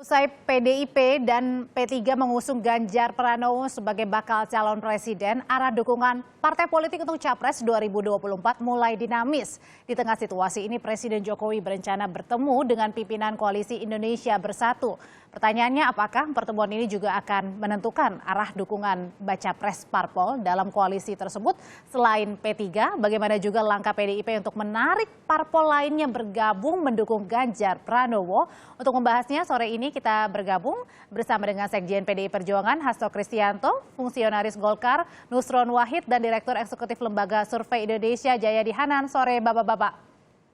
Usai PDIP dan P3 mengusung Ganjar Pranowo sebagai bakal calon presiden, arah dukungan partai politik untuk Capres 2024 mulai dinamis. Di tengah situasi ini, Presiden Jokowi berencana bertemu dengan pimpinan Koalisi Indonesia Bersatu. Pertanyaannya, apakah pertemuan ini juga akan menentukan arah dukungan baca pres parpol dalam koalisi tersebut? Selain P3, bagaimana juga langkah PDIP untuk menarik parpol lainnya bergabung mendukung Ganjar Pranowo? Untuk membahasnya sore ini kita bergabung bersama dengan Sekjen PDI Perjuangan Hasto Kristianto, Fungsionaris Golkar Nusron Wahid, dan Direktur Eksekutif Lembaga Survei Indonesia Jayadi Hanan. Sore Bapak-Bapak.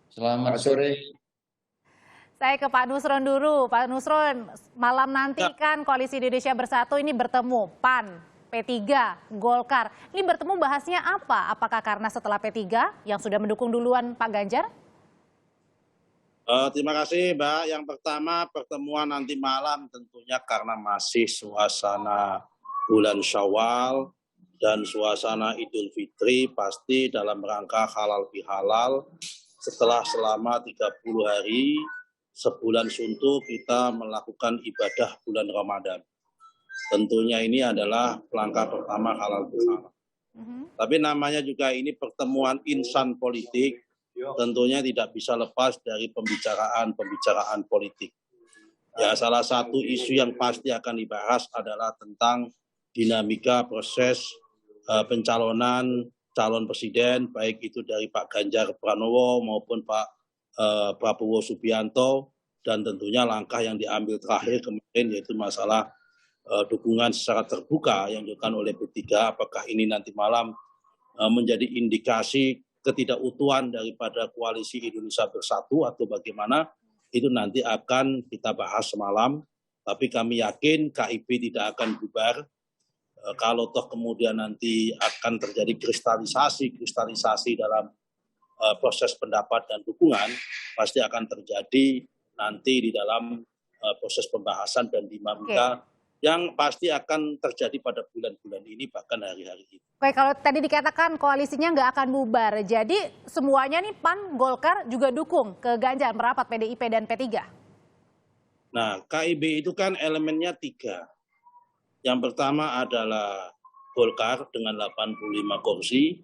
Selamat sore. Saya ke Pak Nusron dulu. Pak Nusron, malam nanti kan Koalisi Indonesia Bersatu ini bertemu PAN, P3, Golkar. Ini bertemu bahasnya apa? Apakah karena setelah P3 yang sudah mendukung duluan Pak Ganjar? Terima kasih Mbak. Yang pertama, pertemuan nanti malam tentunya karena masih suasana bulan Syawal dan suasana Idul Fitri, pasti dalam rangka halal bihalal setelah selama 30 hari sebulan suntuk kita melakukan ibadah bulan Ramadan. Tentunya ini adalah langkah pertama halal bihalal. Tapi namanya juga ini pertemuan insan politik, tentunya tidak bisa lepas dari pembicaraan politik. Ya, salah satu isu yang pasti akan dibahas adalah tentang dinamika proses pencalonan calon presiden, baik itu dari Pak Ganjar Pranowo maupun Pak Prabowo Subianto, dan tentunya langkah yang diambil terakhir kemarin yaitu masalah dukungan secara terbuka yang dilakukan oleh P3. Apakah ini nanti malam menjadi indikasi ketidakutuhan daripada Koalisi Indonesia Bersatu atau bagaimana, itu nanti akan kita bahas semalam. Tapi kami yakin KIP tidak akan bubar. Kalau toh kemudian nanti akan terjadi kristalisasi dalam proses pendapat dan dukungan, pasti akan terjadi nanti di dalam proses pembahasan dan dinamika yang pasti akan terjadi pada bulan-bulan ini, bahkan hari-hari ini. Oke, kalau tadi dikatakan koalisinya nggak akan bubar, jadi semuanya nih PAN, Golkar juga dukung ke Ganjar merapat PDIP dan P3? Nah, KIB itu kan elemennya 3. Yang pertama adalah Golkar dengan 85 kursi,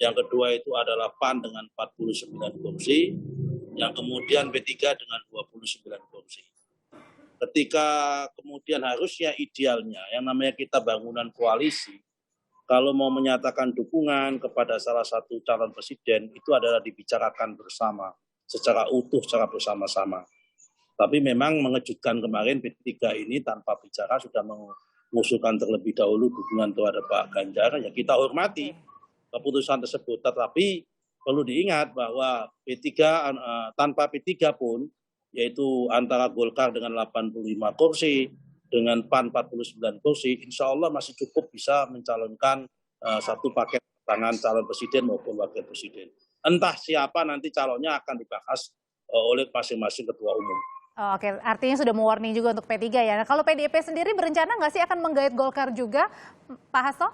yang kedua itu adalah PAN dengan 49 kursi, yang kemudian P3 dengan 29 kursi. Ketika kemudian harusnya idealnya yang namanya kita bangunan koalisi, kalau mau menyatakan dukungan kepada salah satu calon presiden itu adalah dibicarakan bersama, secara utuh, secara bersama-sama. Tapi memang mengejutkan kemarin P3 ini tanpa bicara sudah mengusulkan terlebih dahulu dukungan terhadap Pak Ganjar. Ya kita hormati keputusan tersebut, tetapi perlu diingat bahwa P3 tanpa P3 pun, yaitu antara Golkar dengan 85 kursi, dengan PAN 49 kursi, insya Allah masih cukup bisa mencalonkan satu paket pasangan calon presiden maupun wakil presiden. Entah siapa nanti calonnya akan dibahas oleh masing-masing ketua umum. Oke, artinya sudah mewarning juga untuk P3 ya. Nah, kalau PDIP sendiri berencana nggak sih akan menggait Golkar juga, Pak Hasto?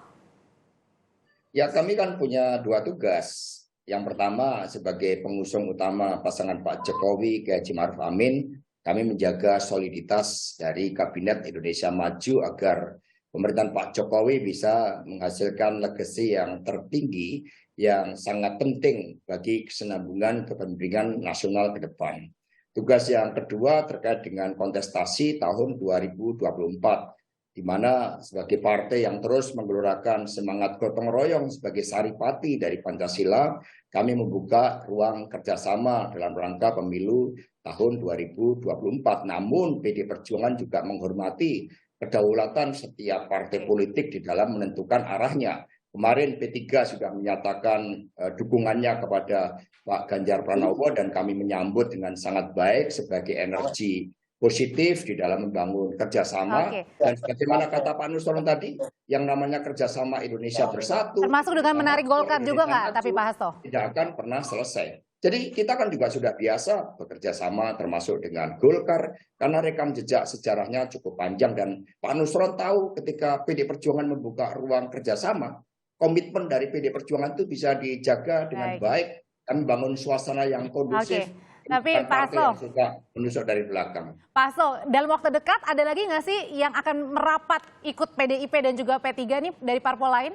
Ya, kami kan punya 2 tugas. Yang pertama, sebagai pengusung utama pasangan Pak Jokowi ke Haji Ma'ruf Amin, kami menjaga soliditas dari Kabinet Indonesia Maju agar pemerintahan Pak Jokowi bisa menghasilkan legasi yang tertinggi yang sangat penting bagi kesinambungan kepemimpinan nasional ke depan. Tugas yang kedua terkait dengan kontestasi tahun 2024. Di mana sebagai partai yang terus menggelorakan semangat gotong royong sebagai saripati dari Pancasila, kami membuka ruang kerjasama dalam rangka pemilu tahun 2024. Namun PD Perjuangan juga menghormati kedaulatan setiap partai politik di dalam menentukan arahnya. Kemarin P3 sudah menyatakan dukungannya kepada Pak Ganjar Pranowo dan kami menyambut dengan sangat baik sebagai energi positif di dalam membangun kerjasama. Dan sebagaimana kata Pak Nusron tadi, yang namanya kerjasama Indonesia Bersatu, termasuk dengan menarik Golkar juga nggak, tapi Pak Hasto? Tidak akan pernah selesai. Jadi kita kan juga sudah biasa bekerja sama termasuk dengan Golkar karena rekam jejak sejarahnya cukup panjang, dan Pak Nusron tahu ketika PD Perjuangan membuka ruang kerjasama, komitmen dari PD Perjuangan itu bisa dijaga dengan baik dan membangun suasana yang kondusif Tapi bukan Pak partai Hasto, yang suka menusuk dari belakang. Pak Hasto, dalam waktu dekat ada lagi nggak sih yang akan merapat ikut PDIP dan juga P3 nih dari parpol lain?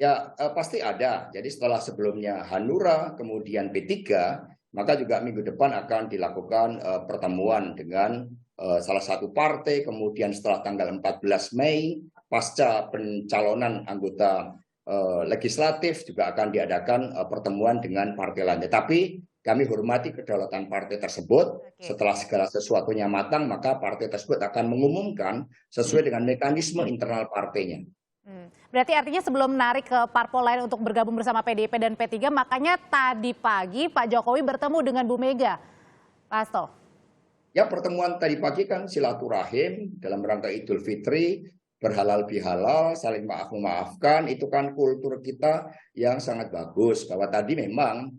Ya, pasti ada. Jadi setelah sebelumnya Hanura, kemudian P3, maka juga minggu depan akan dilakukan pertemuan dengan salah satu partai. Kemudian setelah tanggal 14 Mei, pasca pencalonan anggota legislatif juga akan diadakan pertemuan dengan partai lain. Tetapi kami hormati kedaulatan partai tersebut. Oke. Setelah segala sesuatunya matang, maka partai tersebut akan mengumumkan sesuai dengan mekanisme internal partainya. Berarti artinya sebelum narik ke parpol lain untuk bergabung bersama PDIP dan P3, makanya tadi pagi Pak Jokowi bertemu dengan Bu Mega, Pak Hasto. Ya, pertemuan tadi pagi kan silaturahim dalam rangka Idul Fitri, berhalal bihalal, saling maaf memaafkan, itu kan kultur kita yang sangat bagus. Bahwa tadi memang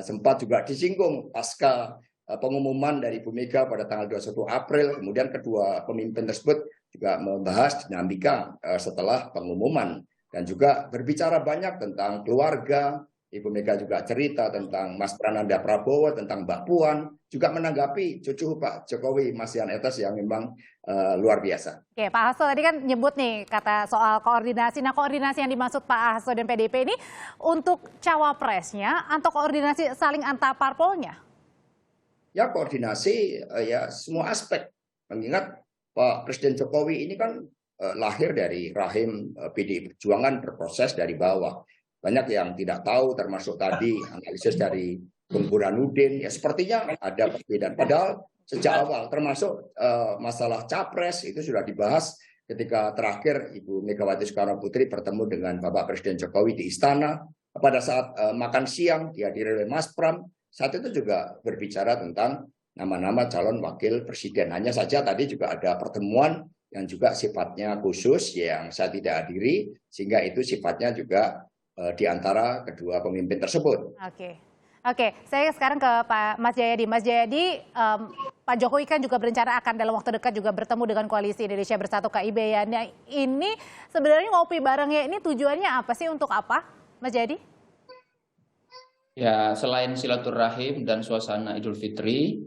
sempat juga disinggung pasca pengumuman dari Bu Mega pada tanggal 21 April, kemudian kedua pemimpin tersebut juga membahas dinamika setelah pengumuman dan juga berbicara banyak tentang keluarga. Ibu Mega juga cerita tentang Mas Prananda Prabowo, tentang Mbak Puan, juga menanggapi cucu Pak Jokowi, Mas Yan Etes yang memang luar biasa. Oke, Pak Hasto tadi kan nyebut nih kata soal koordinasi. Nah, koordinasi yang dimaksud Pak Hasto dan PDIP ini untuk cawapresnya atau koordinasi saling antar parpolnya? Ya, koordinasi ya semua aspek. Mengingat Pak Presiden Jokowi ini kan lahir dari rahim PDI Perjuangan, berproses dari bawah. Banyak yang tidak tahu, termasuk tadi analisis dari Bung Burhanuddin. Ya sepertinya ada perbedaan. Padahal sejak awal, termasuk masalah capres itu sudah dibahas ketika terakhir Ibu Megawati Soekarno Putri bertemu dengan Bapak Presiden Jokowi di Istana. Pada saat makan siang dihadiri oleh Mas Pram, saat itu juga berbicara tentang nama-nama calon wakil presiden. Hanya saja tadi juga ada pertemuan yang juga sifatnya khusus yang saya tidak hadiri, sehingga itu sifatnya juga di antara kedua pemimpin tersebut. Oke, saya sekarang ke Pak Mas Jayadi. Mas Jayadi, Pak Jokowi kan juga berencana akan dalam waktu dekat juga bertemu dengan Koalisi Indonesia Bersatu KIB ya. Nah, ini sebenarnya ngopi barengnya ini tujuannya apa sih, untuk apa, Mas Jayadi? Ya, selain silaturahim dan suasana Idul Fitri,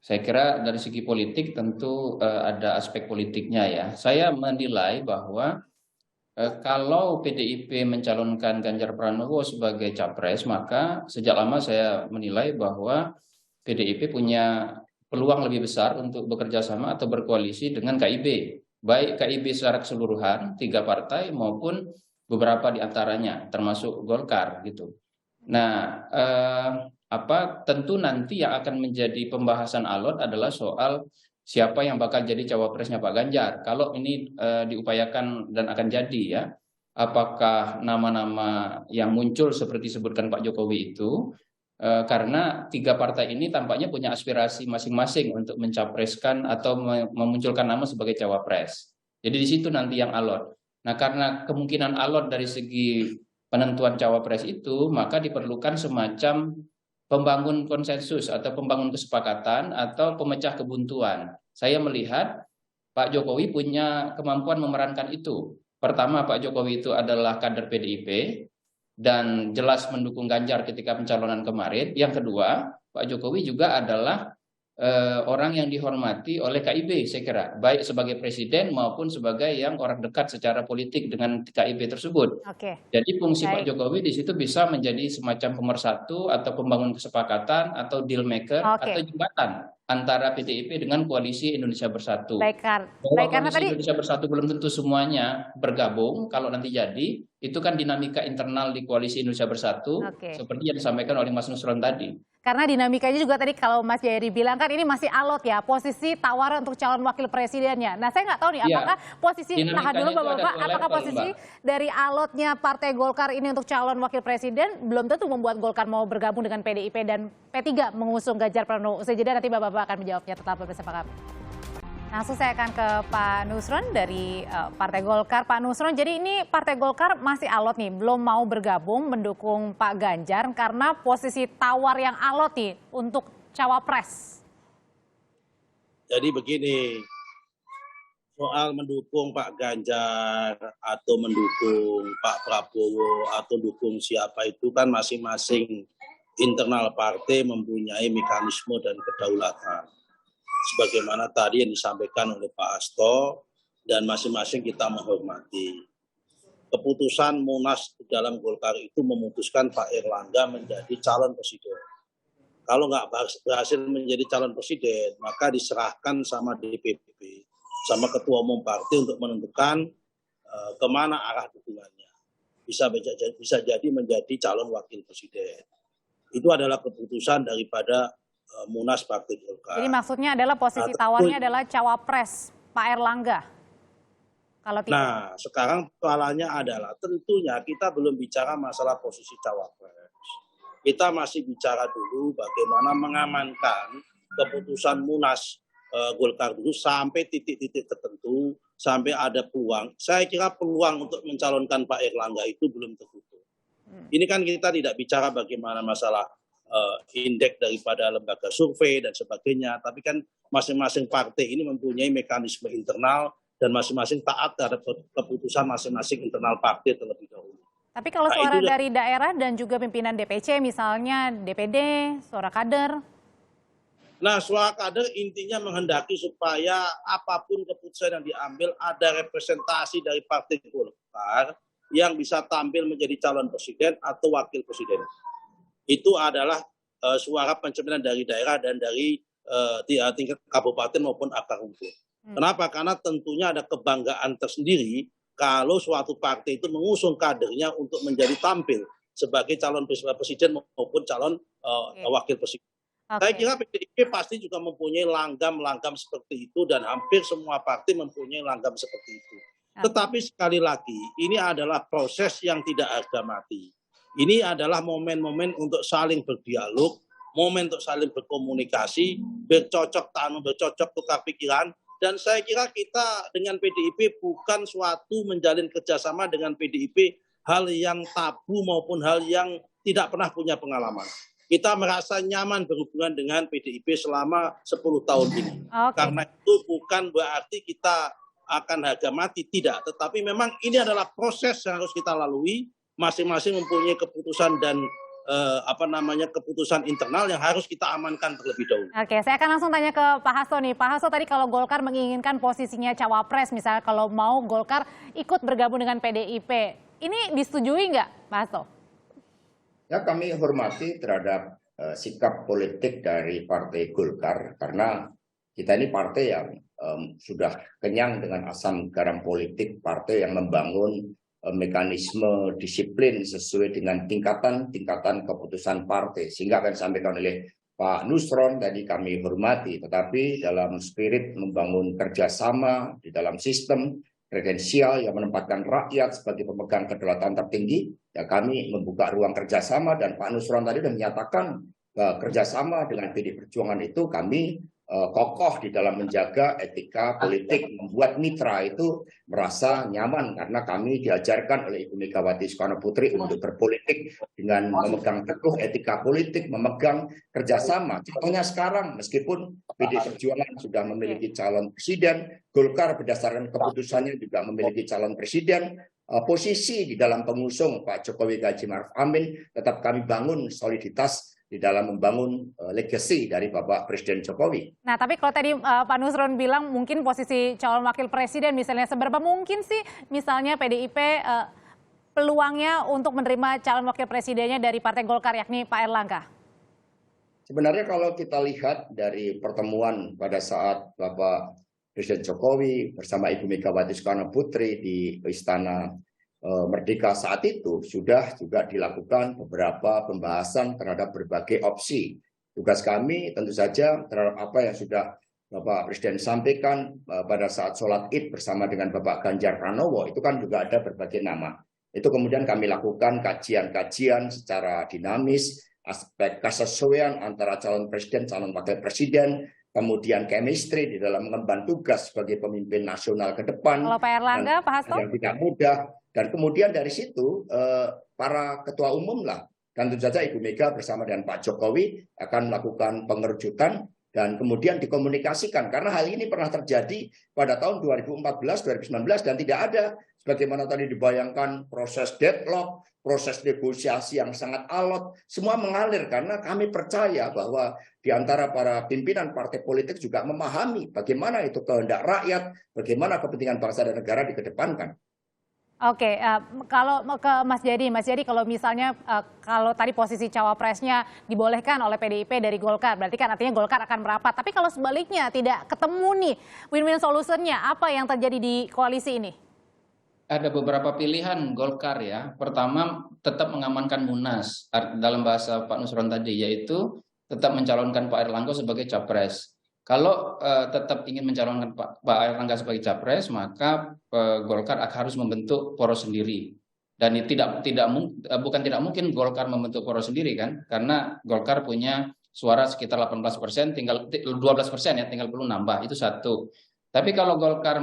saya kira dari segi politik tentu ada aspek politiknya ya. Saya menilai bahwa kalau PDIP mencalonkan Ganjar Pranowo sebagai capres, maka sejak lama saya menilai bahwa PDIP punya peluang lebih besar untuk bekerja sama atau berkoalisi dengan KIB. Baik KIB secara keseluruhan, 3 partai, maupun beberapa di antaranya, termasuk Golkar gitu. Nah, tentu nanti yang akan menjadi pembahasan alot adalah soal siapa yang bakal jadi cawapresnya Pak Ganjar. Kalau ini diupayakan dan akan jadi ya, apakah nama-nama yang muncul seperti disebutkan Pak Jokowi itu, karena 3 partai ini tampaknya punya aspirasi masing-masing untuk mencapreskan atau memunculkan nama sebagai cawapres. Jadi di situ nanti yang alot. Nah, karena kemungkinan alot dari segi penentuan cawapres itu, maka diperlukan semacam pembangun konsensus atau pembangun kesepakatan atau pemecah kebuntuan. Saya melihat Pak Jokowi punya kemampuan memerankan itu. Pertama, Pak Jokowi itu adalah kader PDIP dan jelas mendukung Ganjar ketika pencalonan kemarin. Yang kedua, Pak Jokowi juga adalah orang yang dihormati oleh KIB, saya kira, baik sebagai presiden maupun sebagai yang orang dekat secara politik dengan KIB tersebut. Jadi fungsi Pak Jokowi di situ bisa menjadi semacam pemersatu atau pembangun kesepakatan atau deal maker atau jembatan antara PDIP dengan Koalisi Indonesia Bersatu. Karena tadi Indonesia Bersatu belum tentu semuanya bergabung. Kalau nanti jadi, itu kan dinamika internal di Koalisi Indonesia Bersatu, seperti yang disampaikan oleh Mas Nusron tadi. Karena dinamikanya juga tadi kalau Mas Jayadi bilang kan ini masih alot ya, posisi tawaran untuk calon wakil presidennya. Nah, saya nggak tahu nih apakah posisi, tahan dulu Bapak, apakah posisi dari alotnya Partai Golkar ini untuk calon wakil presiden belum tentu membuat Golkar mau bergabung dengan PDIP dan P3 mengusung Ganjar Pranowo. Usai jeda nanti Bapak akan menjawabnya, tetap bersama kami. Langsung saya akan ke Pak Nusron dari Partai Golkar. Pak Nusron, jadi ini Partai Golkar masih alot nih, belum mau bergabung mendukung Pak Ganjar karena posisi tawar yang alot nih untuk cawapres. Jadi begini, soal mendukung Pak Ganjar atau mendukung Pak Prabowo atau dukung siapa itu kan masing-masing internal partai mempunyai mekanisme dan kedaulatan. Sebagaimana tadi yang disampaikan oleh Pak Hasto, dan masing-masing kita menghormati. Keputusan Munas dalam Golkar itu memutuskan Pak Erlangga menjadi calon presiden. Kalau nggak berhasil menjadi calon presiden, maka diserahkan sama DPP, sama Ketua Umum Partai untuk menentukan kemana arah dukungannya. Bisa jadi menjadi calon wakil presiden. Itu adalah keputusan daripada Munas Partai Golkar. Jadi maksudnya adalah posisi tawarnya adalah cawapres Pak Erlangga. Kalau tidak. Nah, sekarang soalannya adalah tentunya kita belum bicara masalah posisi cawapres. Kita masih bicara dulu bagaimana mengamankan keputusan Munas Golkar dulu sampai titik-titik tertentu, sampai ada peluang. Saya kira peluang untuk mencalonkan Pak Erlangga itu belum tertutup. Ini kan kita tidak bicara bagaimana masalah indeks daripada lembaga survei dan sebagainya, tapi kan masing-masing partai ini mempunyai mekanisme internal dan masing-masing taat terhadap keputusan masing-masing internal partai terlebih dahulu. Tapi kalau suara dari daerah dan juga pimpinan DPC, misalnya DPD, suara kader. Nah, suara kader intinya menghendaki supaya apapun keputusan yang diambil ada representasi dari Partai Golkar yang bisa tampil menjadi calon presiden atau wakil presiden. Itu adalah suara pencerminan dari daerah dan dari tingkat kabupaten maupun akar rumput. Kenapa? Karena tentunya ada kebanggaan tersendiri kalau suatu partai itu mengusung kadernya untuk menjadi tampil sebagai calon presiden maupun calon wakil presiden. Saya kira PDIP pasti juga mempunyai langgam-langgam seperti itu dan hampir semua partai mempunyai langgam seperti itu. Tetapi sekali lagi, ini adalah proses yang tidak harga mati. Ini adalah momen-momen untuk saling berdialog, momen untuk saling berkomunikasi, bercocok tanam, bercocok tukar pikiran. Dan saya kira kita dengan PDIP bukan suatu menjalin kerjasama dengan PDIP hal yang tabu maupun hal yang tidak pernah punya pengalaman. Kita merasa nyaman berhubungan dengan PDIP selama 10 tahun ini. Karena itu bukan berarti kita akan harga mati, tidak. Tetapi memang ini adalah proses yang harus kita lalui. Masing-masing mempunyai keputusan dan keputusan internal yang harus kita amankan terlebih dahulu. Oke, saya akan langsung tanya ke Pak Hasto nih. Pak Hasto, tadi kalau Golkar menginginkan posisinya cawapres, misalnya kalau mau Golkar ikut bergabung dengan PDIP, ini disetujui nggak, Pak Hasto? Ya, kami hormati terhadap sikap politik dari Partai Golkar karena kita ini partai yang sudah kenyang dengan asam garam politik, partai yang membangun mekanisme disiplin sesuai dengan tingkatan keputusan partai. Sehingga akan disampaikan oleh Pak Nusron tadi kami hormati, tetapi dalam spirit membangun kerjasama di dalam sistem presidensial yang menempatkan rakyat sebagai pemegang kedaulatan tertinggi, ya kami membuka ruang kerjasama dan Pak Nusron tadi sudah menyatakan kerjasama dengan PD Perjuangan itu kami kokoh di dalam menjaga etika politik, membuat mitra itu merasa nyaman karena kami diajarkan oleh Ibu Megawati Soekarno Putri untuk berpolitik dengan memegang teguh etika politik, memegang kerjasama. Contohnya sekarang, meskipun PD Perjuangan sudah memiliki calon presiden, Golkar berdasarkan keputusannya juga memiliki calon presiden, posisi di dalam pengusung Pak Jokowi Haji Maruf Amin tetap kami bangun soliditas di dalam membangun legacy dari Bapak Presiden Jokowi. Nah, tapi kalau tadi Pak Nusron bilang mungkin posisi calon wakil presiden misalnya, seberapa mungkin sih misalnya PDIP peluangnya untuk menerima calon wakil presidennya dari Partai Golkar yakni Pak Erlangga? Sebenarnya kalau kita lihat dari pertemuan pada saat Bapak Presiden Jokowi bersama Ibu Megawati Soekarno Putri di Istana Merdeka saat itu sudah juga dilakukan beberapa pembahasan terhadap berbagai opsi. Tugas kami tentu saja terhadap apa yang sudah Bapak Presiden sampaikan pada saat sholat Id bersama dengan Bapak Ganjar Pranowo, itu kan juga ada berbagai nama. Itu kemudian kami lakukan kajian-kajian secara dinamis, aspek kesesuaian antara calon presiden, calon wakil presiden, kemudian chemistry di dalam mengemban tugas sebagai pemimpin nasional ke depan. Kalau Pak Erlangga, Pak Hasto? Yang tidak mudah. Dan kemudian dari situ para ketua umum lah, dan tentu saja Ibu Mega bersama dengan Pak Jokowi akan melakukan pengerucutan dan kemudian dikomunikasikan, karena hal ini pernah terjadi pada tahun 2014, 2019 dan tidak ada sebagaimana tadi dibayangkan proses deadlock, proses negosiasi yang sangat alot, semua mengalir karena kami percaya bahwa di antara para pimpinan partai politik juga memahami bagaimana itu kehendak rakyat, bagaimana kepentingan bangsa dan negara dikedepankan. Oke, kalau ke Mas Jadi kalau misalnya kalau tadi posisi cawapresnya dibolehkan oleh PDIP dari Golkar, berarti kan artinya Golkar akan merapat. Tapi kalau sebaliknya tidak ketemu nih win-win solutionnya, apa yang terjadi di koalisi ini? Ada beberapa pilihan Golkar ya. Pertama, tetap mengamankan Munas dalam bahasa Pak Nusron tadi, yaitu tetap mencalonkan Pak Airlangga sebagai capres. Kalau tetap ingin mencalonkan Pak Airlangga sebagai capres, maka Golkar harus membentuk poros sendiri. Dan bukan tidak mungkin Golkar membentuk poros sendiri kan, karena Golkar punya suara sekitar 18%, tinggal 12% ya, tinggal perlu nambah. Itu satu. Tapi kalau Golkar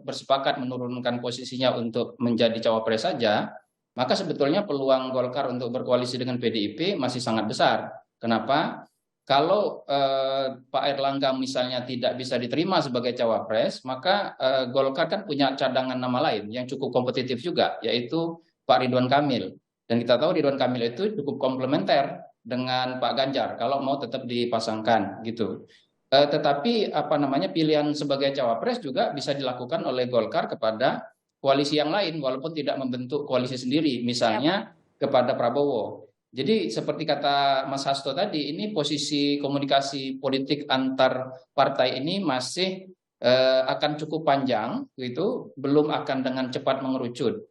bersepakat menurunkan posisinya untuk menjadi cawapres saja, maka sebetulnya peluang Golkar untuk berkoalisi dengan PDIP masih sangat besar. Kenapa? Kalau Pak Airlangga misalnya tidak bisa diterima sebagai cawapres, maka Golkar kan punya cadangan nama lain yang cukup kompetitif juga, yaitu Pak Ridwan Kamil. Dan kita tahu Ridwan Kamil itu cukup komplementer dengan Pak Ganjar kalau mau tetap dipasangkan gitu. Tetapi pilihan sebagai cawapres juga bisa dilakukan oleh Golkar kepada koalisi yang lain, walaupun tidak membentuk koalisi sendiri, misalnya kepada Prabowo. Jadi seperti kata Mas Hasto tadi, ini posisi komunikasi politik antar partai ini masih akan cukup panjang, gitu, belum akan dengan cepat mengerucut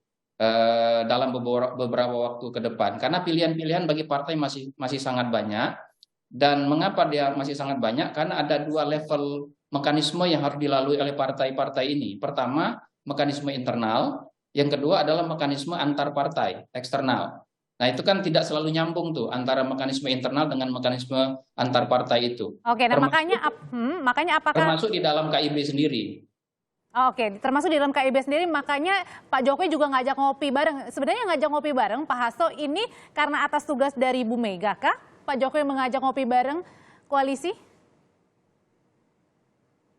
dalam beberapa waktu ke depan. Karena pilihan-pilihan bagi partai masih sangat banyak. Dan mengapa dia masih sangat banyak? Karena ada dua level mekanisme yang harus dilalui oleh partai-partai ini. Pertama, mekanisme internal. Yang kedua adalah mekanisme antar partai, eksternal. Nah itu kan tidak selalu nyambung tuh antara mekanisme internal dengan mekanisme antar partai itu. Oke, nah makanya apakah termasuk di dalam KIB sendiri. Oke, termasuk di dalam KIB sendiri, makanya Pak Jokowi juga ngajak ngopi bareng. Sebenarnya ngajak ngopi bareng Pak Hasto ini karena atas tugas dari Bu Mega kah? Pak Jokowi mengajak ngopi bareng koalisi?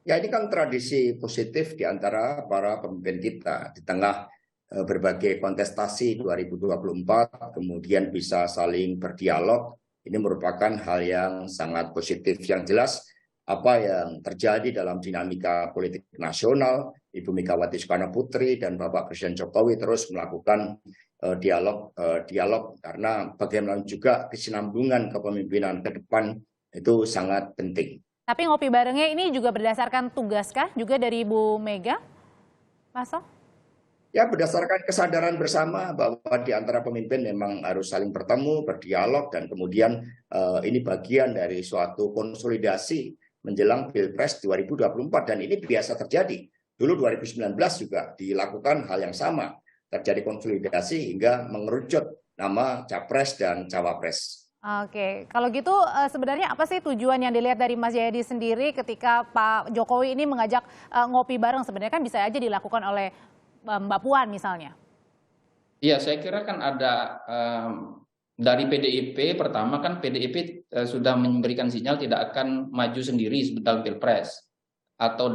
Ya ini kan tradisi positif di antara para pemimpin kita di tengah berbagai kontestasi 2024, kemudian bisa saling berdialog. Ini merupakan hal yang sangat positif. Yang jelas apa yang terjadi dalam dinamika politik nasional, Ibu Megawati Soekarno Putri dan Bapak Presiden Jokowi terus melakukan dialog karena bagaimana juga kesinambungan kepemimpinan ke depan itu sangat penting. Tapi ngopi barengnya ini juga berdasarkan tugas kah juga dari Bu Mega, Mas? Ya berdasarkan kesadaran bersama bahwa di antara pemimpin memang harus saling bertemu, berdialog, dan kemudian ini bagian dari suatu konsolidasi menjelang Pilpres 2024 dan ini biasa terjadi. Dulu 2019 juga dilakukan hal yang sama, terjadi konsolidasi hingga mengerucut nama capres dan cawapres. Oke, kalau gitu sebenarnya apa sih tujuan yang dilihat dari Mas Jayadi sendiri ketika Pak Jokowi ini mengajak ngopi bareng? Sebenarnya kan bisa aja dilakukan oleh Mbak Puan misalnya. Iya, saya kira kan ada dari PDIP, pertama kan PDIP sudah memberikan sinyal tidak akan maju sendiri dalam Pilpres atau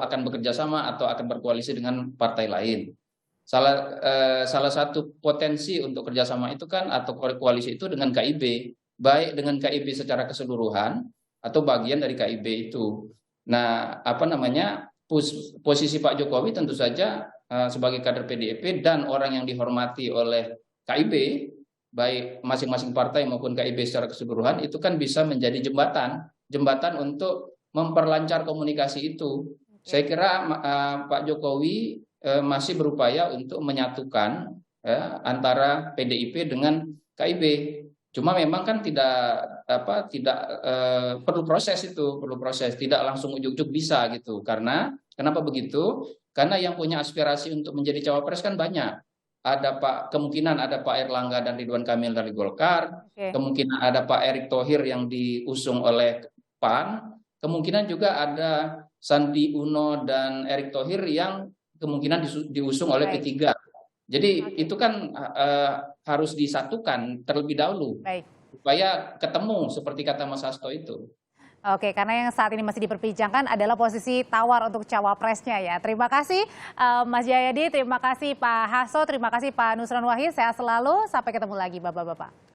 akan bekerja sama atau akan berkoalisi dengan partai lain. Salah satu potensi untuk kerjasama itu kan atau koalisi itu dengan KIB, baik dengan KIB secara keseluruhan atau bagian dari KIB itu. Nah, posisi Pak Jokowi tentu saja sebagai kader PDIP dan orang yang dihormati oleh KIB, baik masing-masing partai maupun KIB secara keseluruhan, itu kan bisa menjadi jembatan untuk memperlancar komunikasi itu. Saya kira Pak Jokowi masih berupaya untuk menyatukan antara PDIP dengan KIB. Cuma memang kan tidak perlu proses, tidak langsung ujuk-ujuk bisa gitu. Kenapa begitu? Karena yang punya aspirasi untuk menjadi cawapres kan banyak. Kemungkinan ada Pak Airlangga dan Ridwan Kamil dari Golkar, kemungkinan ada Pak Erick Thohir yang diusung oleh PAN, kemungkinan juga ada Sandi Uno dan Erick Thohir yang kemungkinan diusung oleh P3. Jadi itu kan harus disatukan terlebih dahulu. supaya ketemu seperti kata Mas Hasto itu. Oke, karena yang saat ini masih diperbincangkan adalah posisi tawar untuk cawapresnya ya. Terima kasih Mas Jayadi, terima kasih Pak Hasto, terima kasih Pak Nusron Wahid. Sehat selalu, sampai ketemu lagi Bapak-Bapak.